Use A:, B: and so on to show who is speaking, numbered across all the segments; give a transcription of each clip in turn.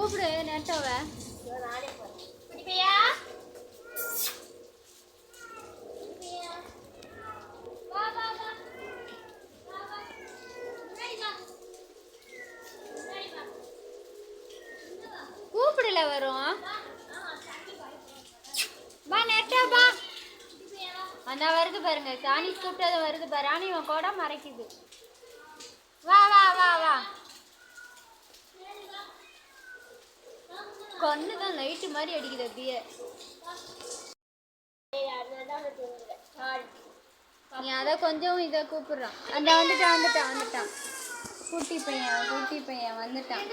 A: கூப்பிடு நெட்டோவ.
B: நானே போறேன். குட்டி பையா வா வா வா வா வா முன்னாடி வா முன்னாடி வா
A: கூப்பிடல வரும். வா நெட்டா வா. அந்த வருது பாருங்க, சாணி கூப்பிட்டது வருது பாரு. ஆனா இவன் கூட மறைக்குது. வா வா வா வா. கண்ணுதான் லைட்டு மாதிரி அடிக்குது அப்படியே. நீ அதை கொஞ்சம் இதை கூப்பிடுறான். அந்த வந்துட்டான். குட்டி பையன் வந்துட்டான்.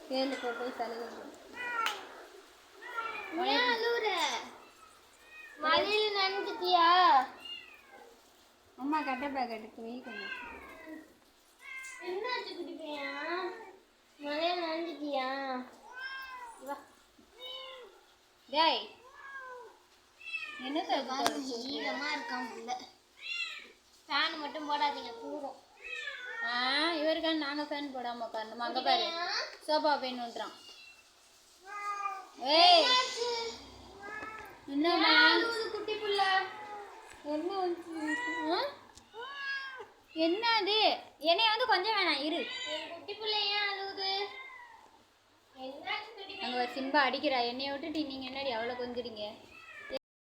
A: சேர்ந்து போய் தழுவு.
B: மழையில நனைஞ்சிட்டியா?
A: அம்மா கட்ட பேக் எடுத்து வை கொஞ்சம்.
B: என்னாச்சு குட்டி பையா? மழையில நனைஞ்சிட்டியா?
A: டேய் என்ன
B: ஈரமா இருக்கான் புள்ள. ஃபேன் மட்டும் போடாதீங்க கூடும்.
A: இவருக்கான நாங்க ஃபேன் போடாம உட்காரணுமா? அங்க பாரு சோபா வேணுன்றான். ஏய் என்னம்மா
B: குட்டி புள்ள
A: என்னது? என்னைய வந்து கொஞ்சம் வேணாம் இரு.
B: குட்டி புள்ள ஏன் அழுகுது? என்னாச்சு குட்டி?
A: அங்க ஒரு சிம்பா அடிக்கிறா. என்னைய விட்டுட்டு நீங்க என்னடி அவ்வளவு கொஞ்சிறீங்க?